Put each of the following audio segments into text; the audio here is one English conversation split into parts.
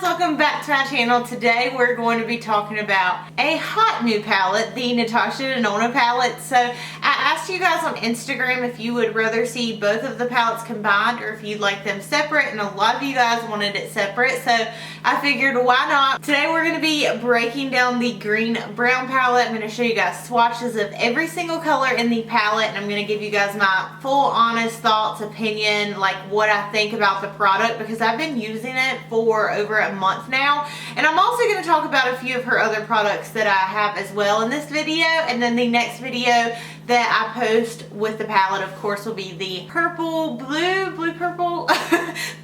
welcome back to my channel. Today we're going to be talking about a hot new palette, the Natasha Denona palette. So I asked you guys on Instagram if you would rather see both of the palettes combined or if you'd like them separate, and a lot of you guys wanted it separate, so I figured why not. Today we're going to be breaking down the green-brown palette. I'm going to show you guys swatches of every single color in the palette, and I'm going to give you guys my full honest thoughts, opinion, like what I think about the product, because I've been using it for over a month now. And I'm also going to talk about a few of her other products that I have as well in this video, and then the next video that I post with the palette, of course, will be the blue purple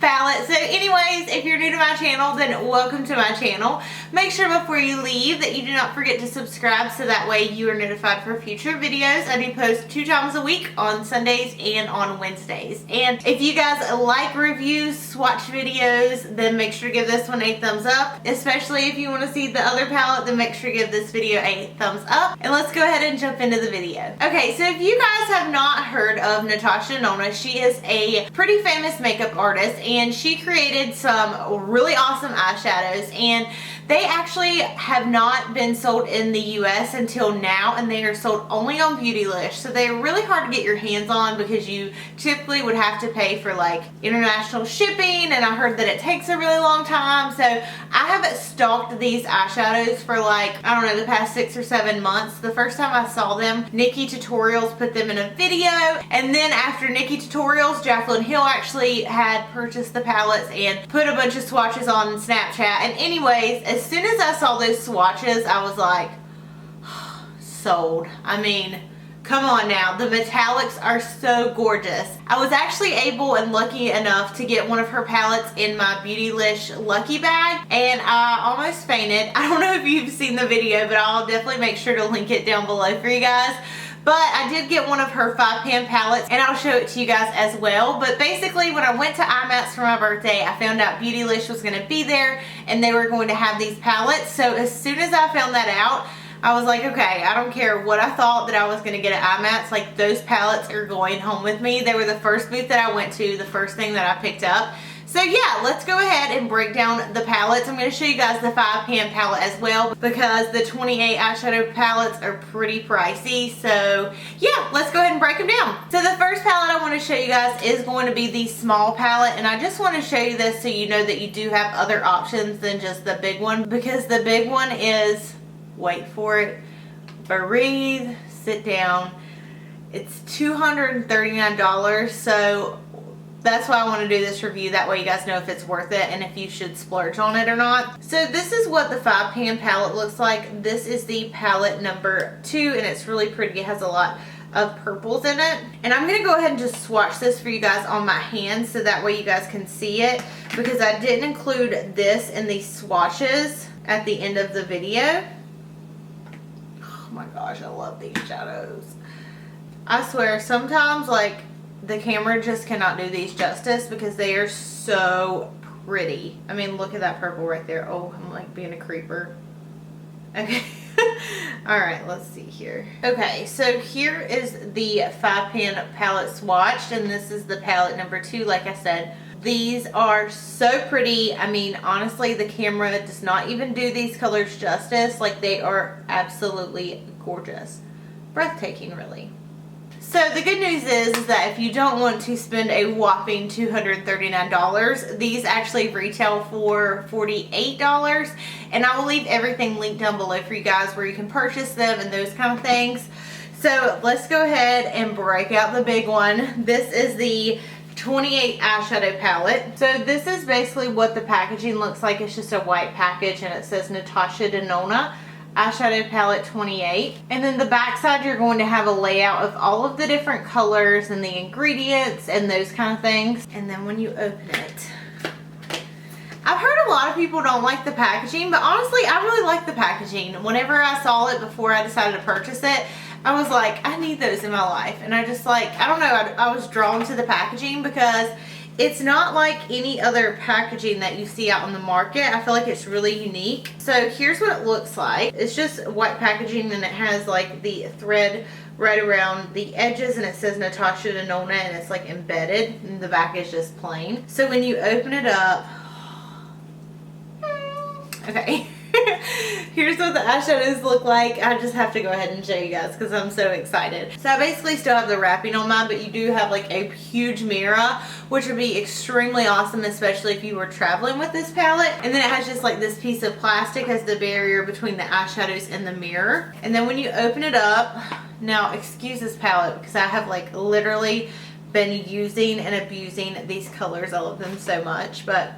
palette. So anyways, if you're new to my channel, then welcome to my channel. Make sure before you leave that you do not forget to subscribe, so that way you are notified for future videos. I do post 2 times a week, on Sundays and on Wednesdays. And if you guys like reviews, swatch videos, then make sure to give this one a thumbs up. Especially if you want to see the other palette, then make sure to give this video a thumbs up. And let's go ahead and jump into the video. Okay, so if you guys have not heard of Natasha Denona, she is a pretty famous makeup artist, and she created some really awesome eyeshadows, and they actually have not been sold in the US until now, and they are sold only on Beautylish. So they're really hard to get your hands on because you typically would have to pay for like international shipping, and I heard that it takes a really long time. So I have stalked these eyeshadows for like, I don't know, the past 6 or 7 months. The first time I saw them, Nikki Tutorials put them in a video, and then after Nikki Tutorials, Jaclyn Hill actually had purchased the palettes and put a bunch of swatches on Snapchat. And anyways, as soon as I saw those swatches, I was like, sold. I mean, come on now. The metallics are so gorgeous. I was actually able and lucky enough to get one of her palettes in my Beautylish lucky bag, and I almost fainted. I don't know if you've seen the video, but I'll definitely make sure to link it down below for you guys. But I did get one of her 5-pan palettes, and I'll show it to you guys as well. But basically, when I went to IMATS for my birthday, I found out Beautylish was going to be there, and they were going to have these palettes. So as soon as I found that out, I was like, okay, I don't care what I thought that I was going to get at IMATS, like those palettes are going home with me. They were the first booth that I went to, the first thing that I picked up. So yeah, let's go ahead and break down the palettes. I'm going to show you guys the 5-pan palette as well, because the 28 eyeshadow palettes are pretty pricey. So yeah, let's go ahead and break them down. So the first palette I want to show you guys is going to be the small palette, and I just want to show you this so you know that you do have other options than just the big one, because the big one is, wait for it, breathe, sit down, it's $239. So that's why I want to do this review. That way you guys know if it's worth it and if you should splurge on it or not. So this is what the 5-pan palette looks like. This is the palette number 2, and it's really pretty. It has a lot of purples in it. And I'm going to go ahead and just swatch this for you guys on my hand, so that way you guys can see it, because I didn't include this in the swatches at the end of the video. Oh my gosh, I love these shadows. I swear, sometimes like the camera just cannot do these justice because they are so pretty. I mean, look at that purple right there. Oh, I'm like being a creeper. Okay. Alright, let's see here. Okay, so here is the 5-pan palette swatched, and this is the palette number 2, like I said. These are so pretty. I mean, honestly, the camera does not even do these colors justice. Like, they are absolutely gorgeous. Breathtaking, really. So the good news is that if you don't want to spend a whopping $239, these actually retail for $48, and I will leave everything linked down below for you guys where you can purchase them and those kind of things. So let's go ahead and break out the big one. This is the 28 eyeshadow palette. So this is basically what the packaging looks like. It's just a white package, and it says Natasha Denona eyeshadow palette 28, and then the back side you're going to have a layout of all of the different colors and the ingredients and those kind of things. And then when you open it, I've heard a lot of people don't like the packaging, but honestly I really like the packaging. Whenever I saw it before I decided to purchase it, I was like, I need those in my life. And I just like, I don't know, I was drawn to the packaging because it's not like any other packaging that you see out on the market. I feel like it's really unique. So here's what it looks like. It's just white packaging, and it has like the thread right around the edges, and it says Natasha Denona, and it's like embedded, and the back is just plain. So when you open it up, Okay. Here's what the eyeshadows look like. I just have to go ahead and show you guys because I'm so excited. So I basically still have the wrapping on mine, but you do have like a huge mirror, which would be extremely awesome, especially if you were traveling with this palette. And then it has just like this piece of plastic as the barrier between the eyeshadows and the mirror. And then when you open it up, now excuse this palette because I have like literally been using and abusing these colors. I love them so much, but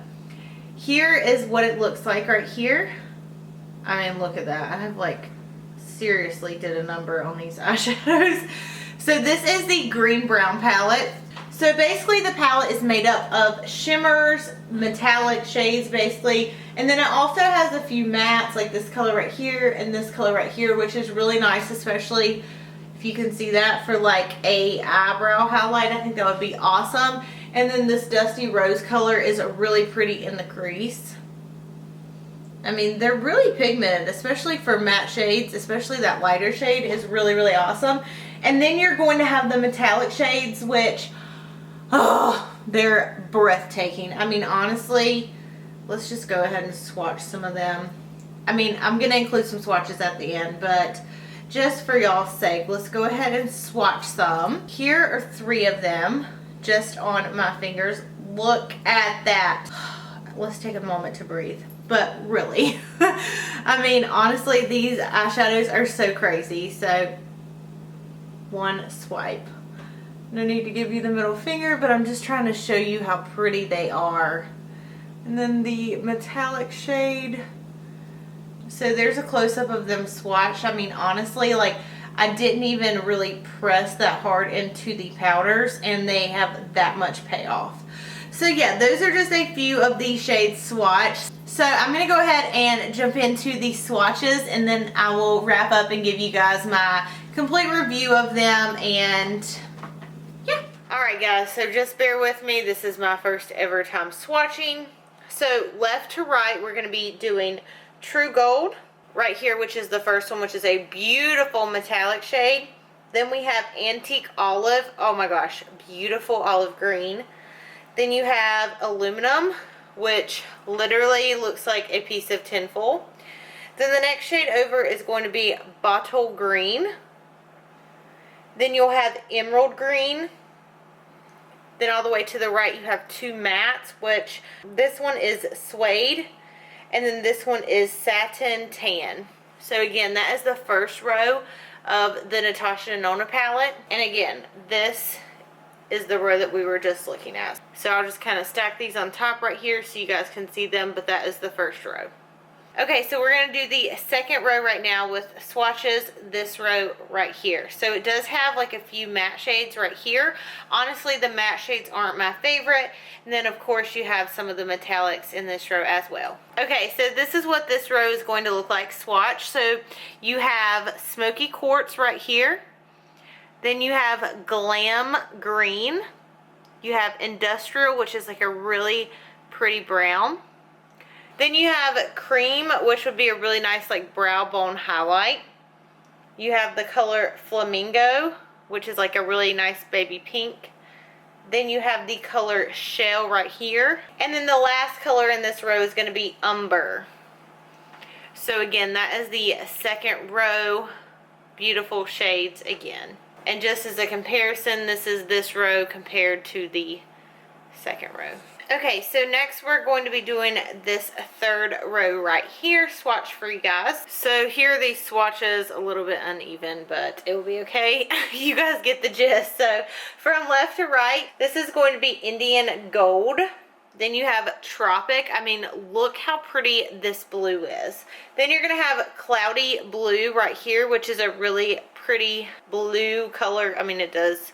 here is what it looks like right here. I mean, look at that. I have like seriously did a number on these eyeshadows. So this is the green brown palette. So basically the palette is made up of shimmers, metallic shades basically, and then it also has a few mattes like this color right here and this color right here, which is really nice, especially if you can see that for like a eyebrow highlight. I think that would be awesome. And then this dusty rose color is really pretty in the crease. I mean, they're really pigmented, especially for matte shades, especially that lighter shade is really, really awesome. And then you're going to have the metallic shades, which, oh, they're breathtaking. I mean, honestly, let's just go ahead and swatch some of them. I mean, I'm going to include some swatches at the end, but just for y'all's sake, let's go ahead and swatch some. Here are 3 of them just on my fingers. Look at that. Let's take a moment to breathe. But really, I mean, honestly, these eyeshadows are so crazy. So, one swipe. No need to give you the middle finger, but I'm just trying to show you how pretty they are. And then the metallic shade. So there's a close-up of them swatched. I mean, honestly, like, I didn't even really press that hard into the powders, and they have that much payoff. So yeah, those are just a few of these shades swatched. So I'm going to go ahead and jump into the swatches, and then I will wrap up and give you guys my complete review of them. And yeah. Alright guys, so just bear with me. This is my first ever time swatching. So left to right, we're going to be doing True Gold right here, which is the first one, which is a beautiful metallic shade. Then we have Antique Olive. Oh my gosh, beautiful olive green. Then you have Aluminum, which literally looks like a piece of tinfoil. Then the next shade over is going to be Bottle Green. Then you'll have Emerald Green. Then all the way to the right you have 2 mattes, which this one is Suede, and then this one is Satin Tan. So again, that is the first row of the Natasha Denona palette. And again, this is the row that we were just looking at. So I'll just kind of stack these on top right here so you guys can see them, but that is the first row. Okay, so we're going to do the second row right now with swatches, this row right here. So it does have like a few matte shades right here. Honestly, the matte shades aren't my favorite. And then of course you have some of the metallics in this row as well. Okay, so this is what this row is going to look like swatch. So you have Smoky Quartz right here. Then you have Glam Green. You have Industrial, which is like a really pretty brown. Then you have Cream, which would be a really nice like brow bone highlight. You have the color Flamingo, which is like a really nice baby pink. Then you have the color Shell right here. And then the last color in this row is going to be Umber. So again, that is the second row. Beautiful shades again. And just as a comparison, this is this row compared to the second row. Okay, so next we're going to be doing this third row right here, swatch for you guys. So here are these swatches, a little bit uneven, but it will be okay. You guys get the gist. So from left to right, this is going to be Indian Gold. Then you have Tropic. I mean, look how pretty this blue is. Then you're going to have Cloudy Blue right here, which is a really pretty blue color. I mean, it does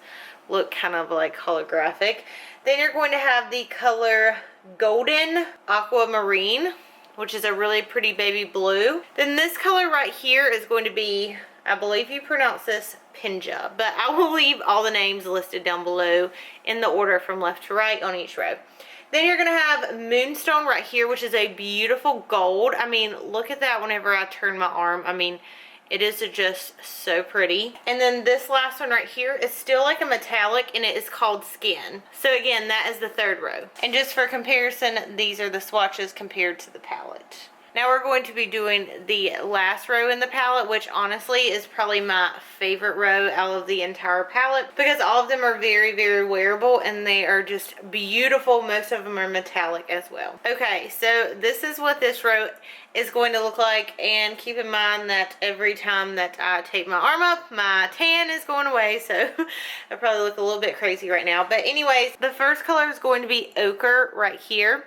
look kind of like holographic. Then you're going to have the color Golden Aquamarine, which is a really pretty baby blue. Then this color right here is going to be, I believe you pronounce this Pinja, but I will leave all the names listed down below in the order from left to right on each row. Then you're going to have Moonstone right here, which is a beautiful gold. I mean, look at that whenever I turn my arm. I mean, it is just so pretty. And then this last one right here is still like a metallic, and it is called Skin. So again, that is the third row. And just for comparison, these are the swatches compared to the palette. Now we're going to be doing the last row in the palette, which honestly is probably my favorite row out of the entire palette because all of them are very, very wearable and they are just beautiful. Most of them are metallic as well. Okay, so this is what this row is going to look like, and keep in mind that every time that I tape my arm up, my tan is going away, so I probably look a little bit crazy right now. But anyways, the first color is going to be ochre right here.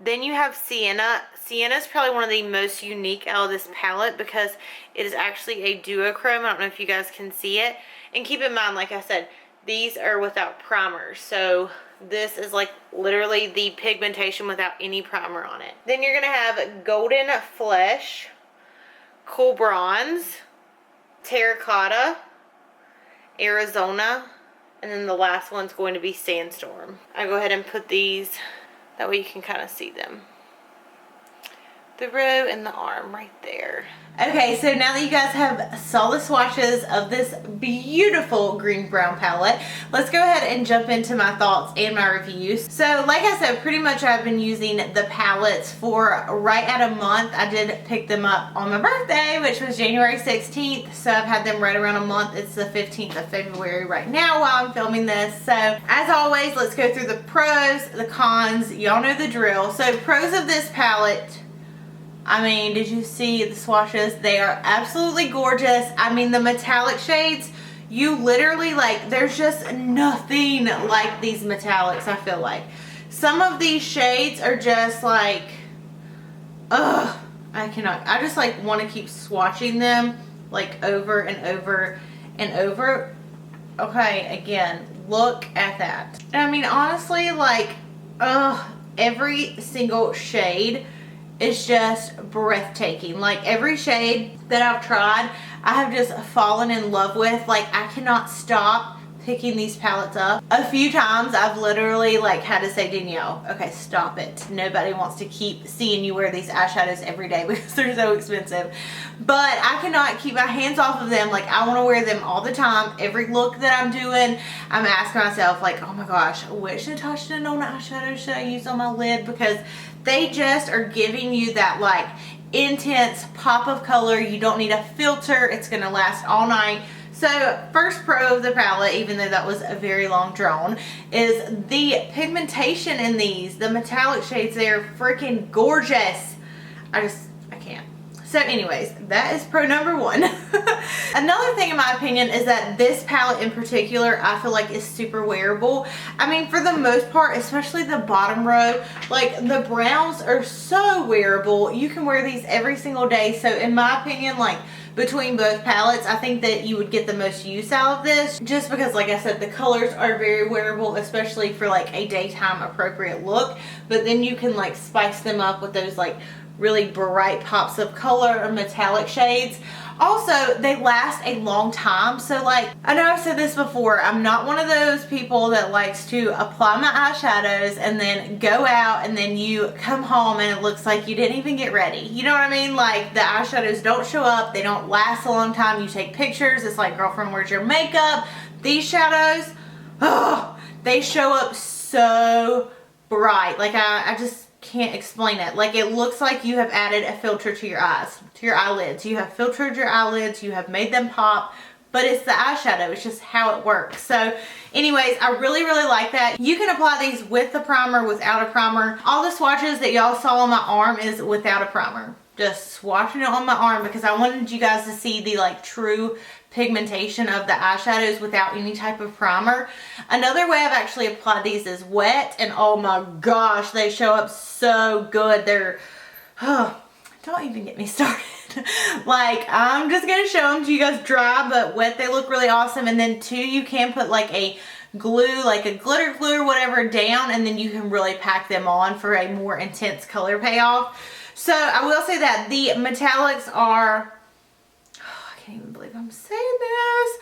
Then you have sienna. Sienna is probably one of the most unique out of this palette because it is actually a duochrome. I don't know if you guys can see it. And keep in mind, like I said, these are without primer, so this is like literally the pigmentation without any primer on it. Then you're gonna have golden flesh, cool bronze, terracotta, Arizona, and then the last one's going to be sandstorm. I go ahead and put these, that way you can kind of see them. The row and the arm right there. Okay, so now that you guys have saw the swatches of this beautiful green brown palette, let's go ahead and jump into my thoughts and my reviews. So like I said, pretty much I've been using the palettes for right at a month. I did pick them up on my birthday, which was January 16th. So I've had them right around a month. It's the 15th of February right now while I'm filming this. So as always, let's go through the pros, the cons. Y'all know the drill. So pros of this palette, I mean, did you see the swatches? They are absolutely gorgeous. I mean, the metallic shades, you literally, like, there's just nothing like these metallics, I feel like. Some of these shades are just like, ugh, I cannot. I just like want to keep swatching them like over and over and over. Okay, again, look at that. I mean, honestly, like, every single shade is just breathtaking. Like every shade that I've tried, I have just fallen in love with. Like I cannot stop picking these palettes up. A few times I've literally like had to say, Danielle, okay, stop it. Nobody wants to keep seeing you wear these eyeshadows every day because they're so expensive. But I cannot keep my hands off of them. Like I want to wear them all the time. Every look that I'm doing, I'm asking myself like, oh my gosh, which Natasha Denona eyeshadow should I use on my lid? Because they just are giving you that like intense pop of color. You don't need a filter. It's going to last all night. So first pro of the palette, even though that was a very long drone, is the pigmentation in these. The metallic shades, they're freaking gorgeous. I can't. So anyways, that is pro number one. Another thing in my opinion is that this palette in particular, I feel like is super wearable. I mean, for the most part, especially the bottom row, like the browns are so wearable. You can wear these every single day. So in my opinion, like between both palettes, I think that you would get the most use out of this just because, like I said, the colors are very wearable, especially for like a daytime appropriate look. But then you can like spice them up with those like really bright pops of color or metallic shades. Also, they last a long time. So like, I know I've said this before, I'm not one of those people that likes to apply my eyeshadows and then go out and then you come home and it looks like you didn't even get ready. You know what I mean? Like the eyeshadows don't show up, they don't last a long time. You take pictures, it's like, girlfriend, where's your makeup? These shadows, oh, they show up so bright. Like I just can't explain it. Like it looks like you have added a filter to your eyes, to your eyelids. You have filtered your eyelids, you have made them pop, but it's the eyeshadow. It's just how it works. So anyways, I really, really like that. You can apply these with the primer, without a primer. All the swatches that y'all saw on my arm is without a primer. Just swatching it on my arm because I wanted you guys to see the like true pigmentation of the eyeshadows without any type of primer. Another way I've actually applied these is wet, and oh my gosh, they show up so good. They're, oh, don't even get me started. Like, I'm just gonna show them to you guys dry, but wet they look really awesome. And then too, you can put like a glue, like a glitter glue or whatever down, and then you can really pack them on for a more intense color payoff. So I will say that the metallics are, I can't even believe I'm saying this.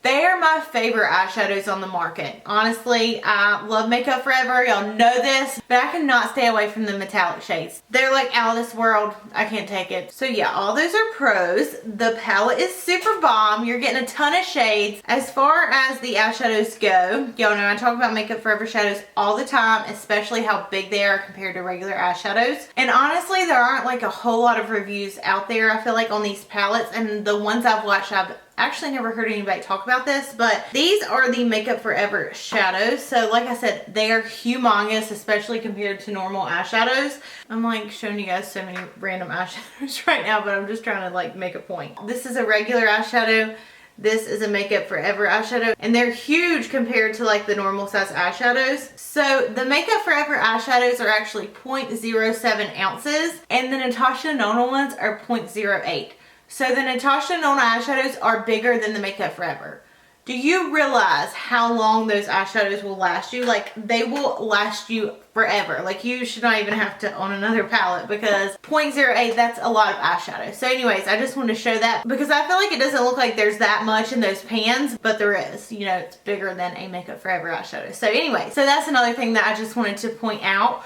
They are my favorite eyeshadows on the market. Honestly, I love Makeup Forever. Y'all know this, but I cannot stay away from the metallic shades. They're like out of this world. I can't take it. So yeah, all those are pros. The palette is super bomb. You're getting a ton of shades. As far as the eyeshadows go, y'all know I talk about Makeup Forever shadows all the time, especially how big they are compared to regular eyeshadows. And honestly, there aren't like a whole lot of reviews out there, I feel like, on these palettes. And the ones I've watched, I've actually never heard anybody talk about this, but these are the Makeup Forever shadows. So like I said, they are humongous, especially compared to normal eyeshadows. I'm like showing you guys so many random eyeshadows right now, but I'm just trying to like make a point. This is a regular eyeshadow. This is a Makeup Forever eyeshadow, and they're huge compared to like the normal size eyeshadows. So the Makeup Forever eyeshadows are actually 0.07 ounces, and the Natasha Denona ones are 0.08. So the Natasha Denona eyeshadows are bigger than the Makeup Forever. Do you realize how long those eyeshadows will last you? Like, they will last you forever. Like, you should not even have to own another palette, because 0.08, that's a lot of eyeshadow. So anyways, I just wanted to show that because I feel like it doesn't look like there's that much in those pans, but there is. You know, it's bigger than a Makeup Forever eyeshadow. So anyway, so that's another thing that I just wanted to point out.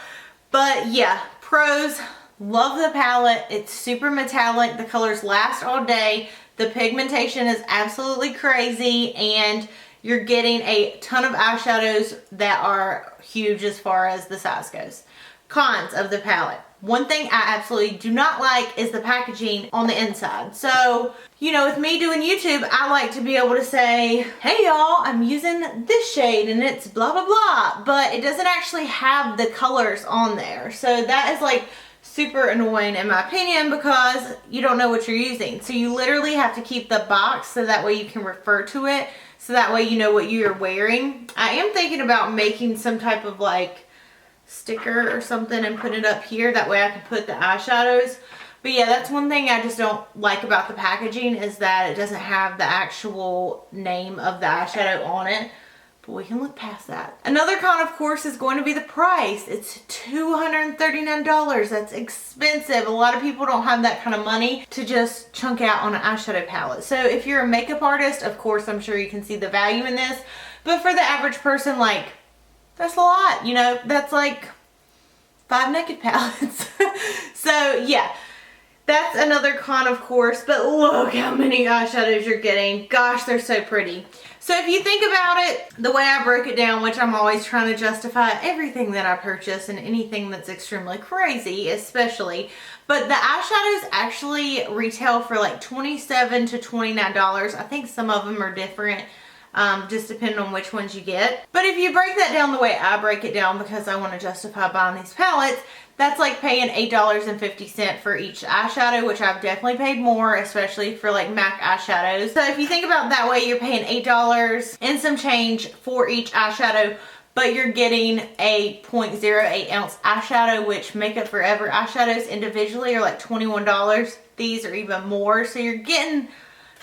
But yeah, pros. Love the palette. It's super metallic. The colors last all day. The pigmentation is absolutely crazy, and you're getting a ton of eyeshadows that are huge as far as the size goes. Cons of the palette. One thing I absolutely do not like is the packaging on the inside. So, you know, with me doing YouTube, I like to be able to say, hey y'all, I'm using this shade and it's blah blah blah, but it doesn't actually have the colors on there. So that is like super annoying in my opinion, because you don't know what you're using. So you literally have to keep the box so that way you can refer to it, so that way you know what you're wearing. I am thinking about making some type of like sticker or something and put it up here, that way I can put the eyeshadows. But yeah, that's one thing I just don't like about the packaging, is that it doesn't have the actual name of the eyeshadow on it. We can look past that. Another con, of course, is going to be the price. It's $239. That's expensive. A lot of people don't have that kind of money to just chunk out on an eyeshadow palette. So if you're a makeup artist, of course, I'm sure you can see the value in this. But for the average person, like, that's a lot. You know, that's like 5 naked palettes. So yeah, that's another con, of course. But look how many eyeshadows you're getting. Gosh, they're so pretty. So if you think about it, the way I broke it down, which I'm always trying to justify everything that I purchase and anything that's extremely crazy, especially, but the eyeshadows actually retail for like $27 to $29. I think some of them are different, just depending on which ones you get. But if you break that down the way I break it down, because I want to justify buying these palettes, that's like paying $8.50 for each eyeshadow, which I've definitely paid more, especially for like MAC eyeshadows. So if you think about it that way, you're paying $8 and some change for each eyeshadow, but you're getting a 0.08 ounce eyeshadow, which Makeup Forever eyeshadows individually are like $21. These are even more. So you're getting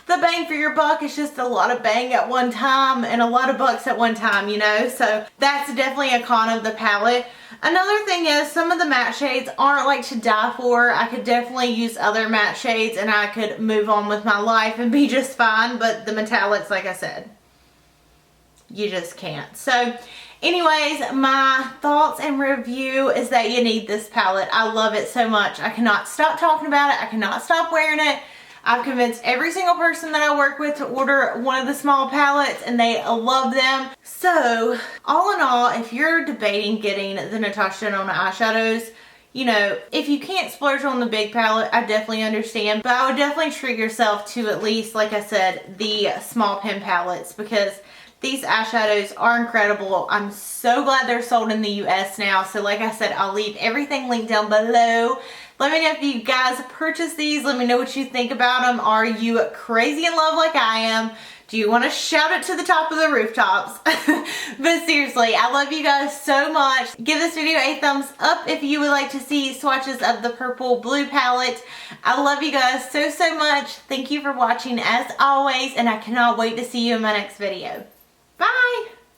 the bang for your buck. It's just a lot of bang at one time and a lot of bucks at one time, you know? So that's definitely a con of the palette. Another thing is, some of the matte shades aren't like to die for. I could definitely use other matte shades and I could move on with my life and be just fine. But the metallics, like I said, you just can't. So anyways, my thoughts and review is that you need this palette. I love it so much. I cannot stop talking about it. I cannot stop wearing it. I've convinced every single person that I work with to order one of the small palettes, and they love them. So all in all, if you're debating getting the Natasha Denona eyeshadows, you know, if you can't splurge on the big palette, I definitely understand. But I would definitely treat yourself to at least, like I said, the small pen palettes, because these eyeshadows are incredible. I'm so glad they're sold in the US now. So like I said, I'll leave everything linked down below. Let me know if you guys purchase these. Let me know what you think about them. Are you crazy in love like I am? Do you want to shout it to the top of the rooftops? But seriously, I love you guys so much. Give this video a thumbs up if you would like to see swatches of the purple blue palette. I love you guys so, so much. Thank you for watching as always, and I cannot wait to see you in my next video. Bye!